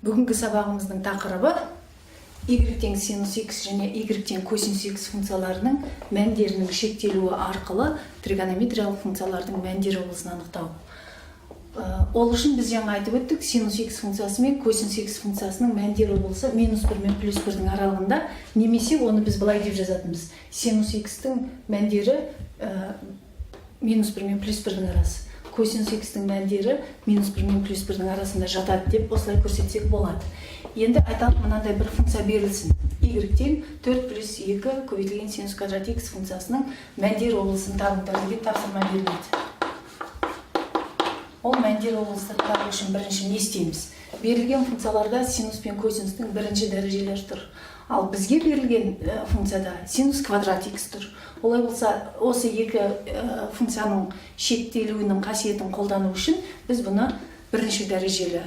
Бүгінгі сабағымыздың тақырыбы y тең синус x және y тең косинус x функцияларының мәндерінің шектелуі арқылы тригонометриялық функциялардың мәндер облысын анықтау. Ол үшін біз жаңа айтып өттік, синус x функциясы мен косинус x функциясының мәндер облысы -1 мен +1-дің аралығында, немесе оны біз былай деп жазатынбыз. Синус x-тің мәндері -1 мен +1-дің арасы. Косинус x-тің мәндері -1 мен +1-дің арасында жатады деп осылай көрсетсек болады. Енді айталық, мынандай бір функция берілсін. Y тең 4 плюс 2 көбейтілген синус квадрат x функциясының мәндер облысын табыңдар деген тапсырма беріледі. Ол мәндер облысын табу үшін бірінші не істейміз? Берілген функцияларда синус пен косинустың бірінші дәрежелері тұр. Ал бізге берілген функцияда синус квадрат x тұр. Олай болса, осы екі функцияның шектелуінің қасиетін қолдану үшін біз бұны бірінші дәрежелі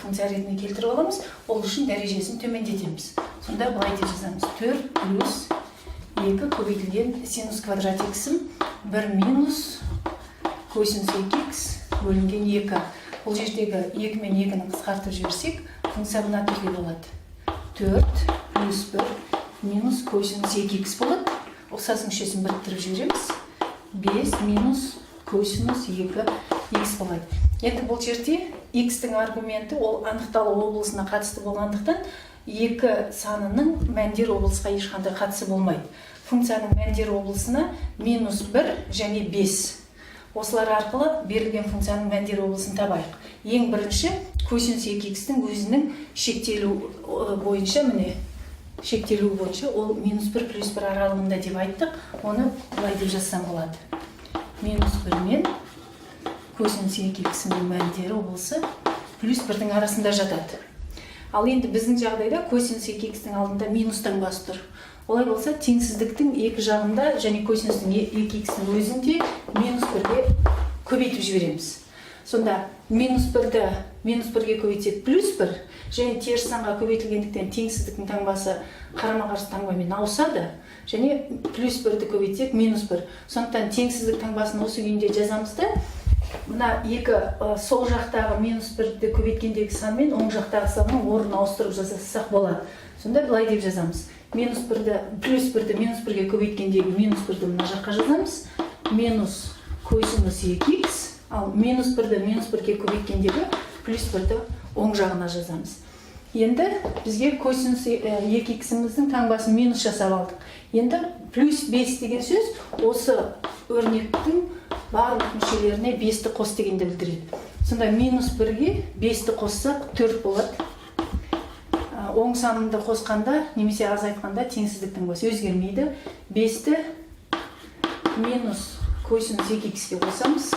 функция ретінде келтіріп аламыз. Ол үшін дәрежесін төмендетеміз. Сонда былай деп жазамыз: 4 плюс 2 көбейтілген синус квадрат x-ім 1 минус косинус 2x бөлінген 2. Бұл жердегі 2 мен 2-ні қысқартып жіберсек, функция мына түрде болады: 4 плюс 1 минус косинус 2x болады. Ұқсас мүшесін біріктіріп жібереміз. 5 минус косинус 2x болады. Енді бұл жерде x-тің аргументі ол анықталу облысына қатысты болғандықтан, екі санының мәндер облысқа ешқандай қатысы болмайды. Функцияның мәндер облысына -1 және 5. Осылар арқылы берілген функцияның мәндер облысын табайық. Ең бірінші косинус 2x-тің өзінің шектелу бойынша, ол -1 +1 аралығында деп айттық. Оны былай деп жазсам болады: -1 мен косинус 2x-ның мәндер облысы +1-дің арасында жатады. Ал енді біздің жағдайда косинус 2x-ның алдында минус таңбасы тұр. Олай болса, теңсіздіктің екі жағында және косинустың 2x-ның өзінде -1-ге көбейтіп жібереміз. Сонда -1-ге көбейтсек +1 және теріс санға көбейтілгендіктен теңсіздіктің таңбасы қарама-қарсы таңбамен ауысады. Және +1-ді көбейтсек -1. Сондықтан теңсіздік таңбасын осы күйінде жазамыз да, мына екі сол жақтағы -1-ді көбейткендегі сан мен оң жақтағы санның орнын ауыстырып жасасақ болады. Сонда былай деп жазамыз: +1-ді -1-ге көбейткендегі -1-ді мына жаққа жазамыз, минус косинус 2x, ал -1-ді -1-ге көбейткендегі +1-ді оң жағына жазамыз. Енді бізге косинус 2x-іміздің таңбасын минус жасап алдық. Енді +5 деген сөз осы өрнектің барлық мүшелеріне 5-ті қос дегенді білдіреді. Сонда -1-ге 5-ті қоссақ 4 болады. Оң санымды қосқанда, немесе азайтқанда теңсіздіктің басы өзгермейді. 5-ті минус косинус 2x-ге қосамыз.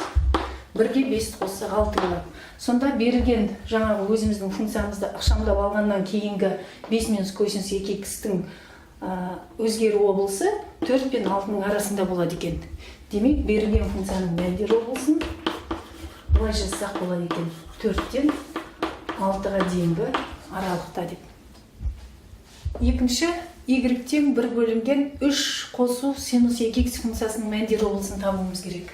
1-ге 5-ті қоссақ 6 болады. Сонда берілген жаңағы өзіміздің функциямызды ықшамдап алғаннан кейінгі 5 минус косинус 2x-тің өзгеру облысы 4 пен 6-ның арасында болады екен. Демек, берілген функцияның мәндер облысын былай жазсақ болады екен: 4-тен 6-ға дейінгі аралықта деп. Екінші, y тең 1 бөлінген 3 қосу синус 2x функциясының мәндер облысын табуымыз керек.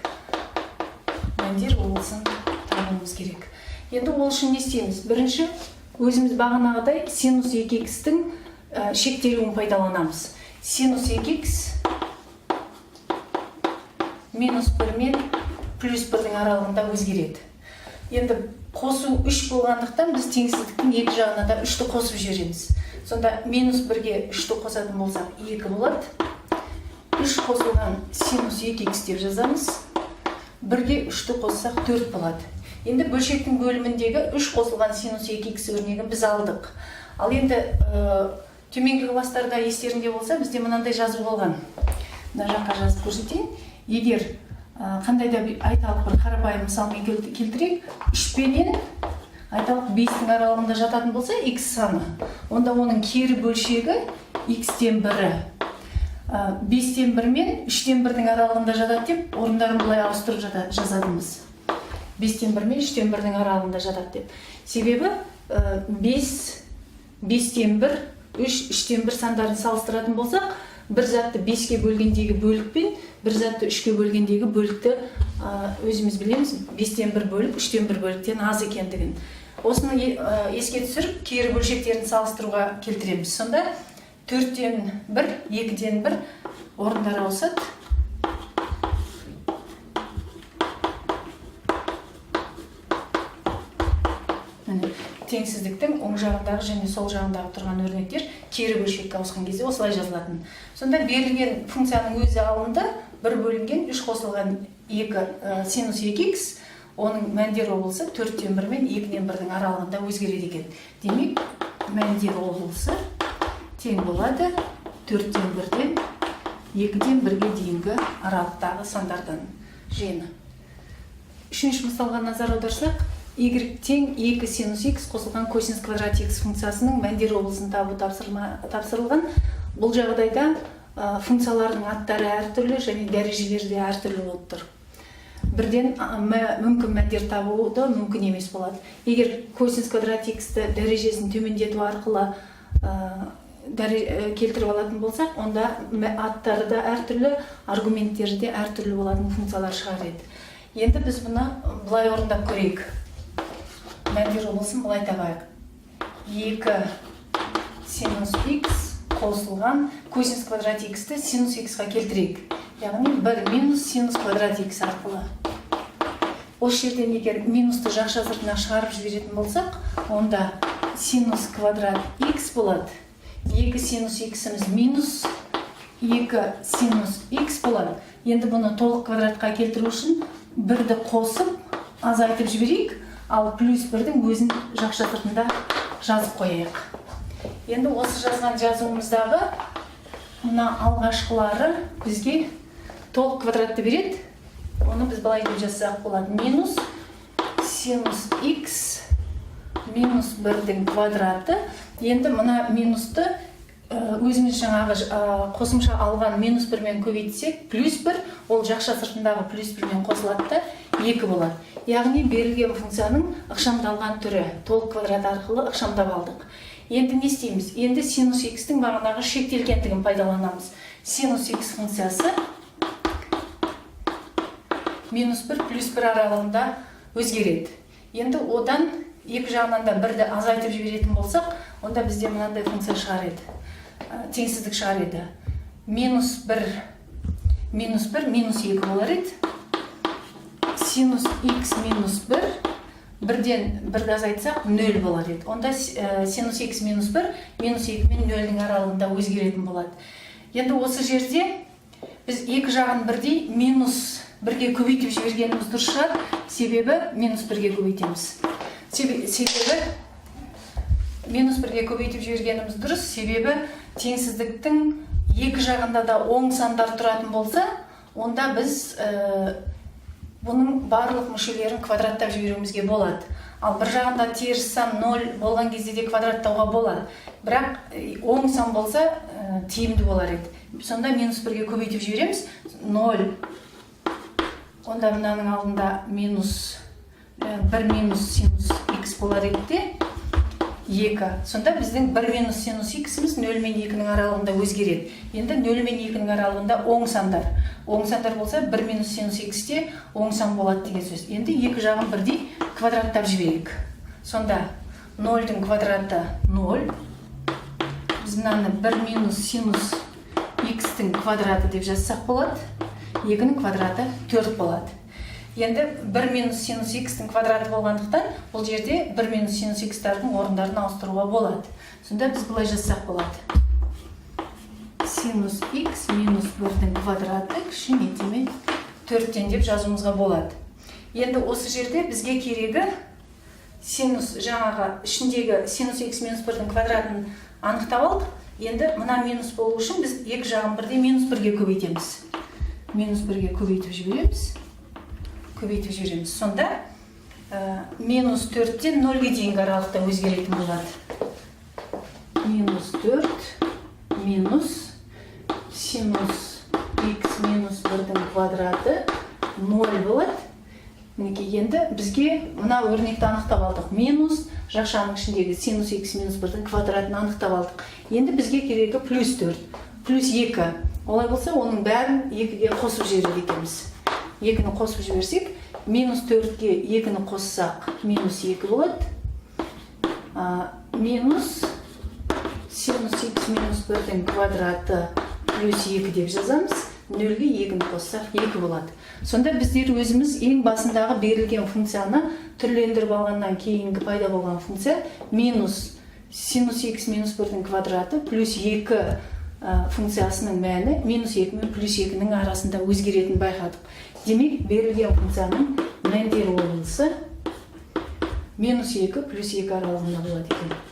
Енді ол үшін не істейміз? Бірінші, өзіміз бағанағыдай синус 2x-тің шектелуін пайдаланамыз. Синус 2x -1 мен +1-дің аралығында өзгереді. Енді қосу 3 болғандықтан біз теңсіздіктің екі жағына да 3-ті қосып жібереміз. Сонда -1-ге 3-ті қосатын болсақ 2 болады. 3 қосылған синус 2x деп жазамыз. 1-ге 3-ті қоссақ 4 болады. Енді бөлшектің бөліміндегі 3 қосылған синус 2x өрнегін біз алдық. Ал енді төменгі кластарда естерінде болса, бізде мынандай жазу болған. Мына жаққа жазып көрсетейін. Егер қандай да айталық бір қарапайым мысалмен келтірейік, 3 пенен айталық 5-тің аралығында жататын болса x саны, онда оның кері бөлшегі x-тен 1-і 5-тен 1 мен 3-тен 1-дің аралығында жатады деп, орындарын бұлай ауыстырып жазадымыз. 5-тен 1 мен 3-тен 1-дің аралығында жатады деп. Себебі 5-тен 1, 3-тен 1 сандарын салыстыратын болсақ, бір затты 5-ке бөлгендегі бөлік пен бір затты 3-ке бөлгендегі бөлікті өзіміз білеміз. 5-тен 1 бөлік 3-тен 1 бөліктен аз екендігін. Осыны еске түсіріп, кері бөлшектерін салыстыруға келтіреміз. Сонда 4-тен 1, 2-ден 1 орындар ауысады. Теңсіздіктің оң жағындағы және сол жағындағы тұрған өрнектер кері бөлшекке ауысқан кезде осылай жазылатын. Сонда берілген функцияның өзі алынды, 1 бөлінген 3 қосылған 2 синус 2х, оның мәндер облысы 4-тен 1 мен 2-ден 1-дің аралығында өзгереді екен. Демек, мәндер облысы тең болады 4-тен 1-ден 2-ден 1-ге дейінгі аралықтағы сандардан жиыны. Үшінші мысалға назар аударсақ, y тең 2 синус x қосылған косинус квадрат x функциясының мәндер облысын табу тапсырылған. Бұл жағдайда функциялардың аттары әртүрлі және дәрежелері де әртүрлі болып тұр. Бірден мүмкін мәндер табуы мүмкін емес болады. Егер косинус квадрат x-ті дәрежесін төмендету арқылы келтіріп алатын болсақ, онда аттары да әртүрлі, аргументтері де әртүрлі болатын функциялар шығар еді. Енді біз бұны бұлай орындап көрейік. Мәндер облысын бұлай табайық. 2 синус x қосылған косинус квадрат x-ті синус x-ға келтірейік. Яғни 1 минус синус квадрат x арқылы. Осы жерден егер минусты жақша сыртына шығарып жіберетін болсақ, онда синус квадрат x болады. 2 синус x-іміз минус 2 синус x болады. Енді бұны толық квадратқа келтіру үшін 1-ді қосып азайтып жіберейік, ал плюс 1-дің өзін жақша сыртында жазып қояйық. Енді осы жазған жазуымыздағы мына алғашқылары бізге толық квадратты береді. Оны біз былай деп жазсақ болады. Минус синус x минус 1-дің квадраты. Енді мына минусты өзіміз жаңағы қосымша алған минус 1-мен көбейтсек, плюс 1, ол жақша сыртындағы плюс 1-мен қосылады да 2 болады. Яғни берілген функцияның ықшамдалған түрі толық квадрат арқылы ықшамдап алдық. Енді не істейміз? Енді синус x-тің бағанағы шектелгендігін пайдаланамыз. Синус x функциясы минус 1 плюс 1 аралығында өзгереді. Енді одан екі жағынан да 1-ді азайтып жіберетін болсақ, онда бізде мынандай функция шығар еді. Теңсіздік шығар еді. Минус 1 минус 2 болар еді. Синус x минус 1, 1-ден 1-ді азайтсақ 0 болар еді. Онда синус x минус 1, минус 2 мен 0-дің аралығында өзгеретін болады. Енді осы жерде біз екі жағын бірдей минус 1-ге көбейтіп жібергеніміз дұрыс шығар, себебі минус 1-ге көбейтеміз. Минус 1-ге көбейтіп жібергеніміз дұрыс, себебі теңсіздіктің екі жағында да оң сандар тұратын болса, онда біз бұның барлық мүшелерін квадраттап жіберуімізге болады. Ал бір жағында теріс сан 0 болған кезде де квадраттауға болады. Бірақ оң сан болса тиімді болар еді. Сонда минус 1-ге көбейтіп жібереміз. 0. Онда мынаның алдында 1 минус синус x болар еді де 2. Сонда біздің 1 минус синус x-іміз 0 мен 2-ның аралығында өзгереді. Енді 0 мен 2-ның аралығында оң сандар. Оң сандар болса 1 минус синус x-те оң сан болады деген сөз. Енді екі жағын бірдей квадраттап жіберейік. Сонда 0-дің квадраты 0. Біз мынаны 1 минус синус x-тің квадраты деп жазсақ болады. 2-ның квадраты 4 болады. Енді 1 минус синус x-тің квадраты болғандықтан, бұл жерде 1 минус синус x-тардың орындарын ауыстыруға болады. Сонда біз бұлай жазсақ болады. Синус x минус 1-дің квадраты кішіметеме 4-тен деп жазуымызға болады. Енді осы жерде бізге керегі синус жаңағы ішіндегі синус x минус 1-дің квадратын анықтап алдық. Енді мына минус болу үшін біз екі жағын бірдей минус 1-ге көбейтеміз. Минус 1-ге көбейтіп жібереміз. Сонда минус 4-тен 0-ге дейінгі аралықта өзгеретін болады. Минус 4 минус синус x минус 1-дің квадраты 0 болады. Енді бізге мына өрнекті анықтап алдық. Минус жақшаның ішіндегі синус x минус 1-дің квадратын анықтап алдық. Енді бізге керегі плюс 4, плюс 2. Олай болса, оның бәрін 2-ге қосып жібереді екенбіз. 2-ні қосып жіберсек, минус 4-ге 2-ні қоссақ, минус 2 болады. минус синус x минус 1-дің квадраты плюс 2 деп жазамыз. 0-ге 2-ні қоссақ 2 болады. Сонда біздер өзіміз ең басындағы берілген функцияны түрлендіріп алғаннан кейінгі пайда болған функция минус синус x минус 1-дің квадраты плюс 2 функциясының мәні минус 2 мен плюс 2-нің арасында өзгеретін байқадық. Демек, берілген функцияның мәндер облысы минус 2 плюс 2 аралығында болады екен.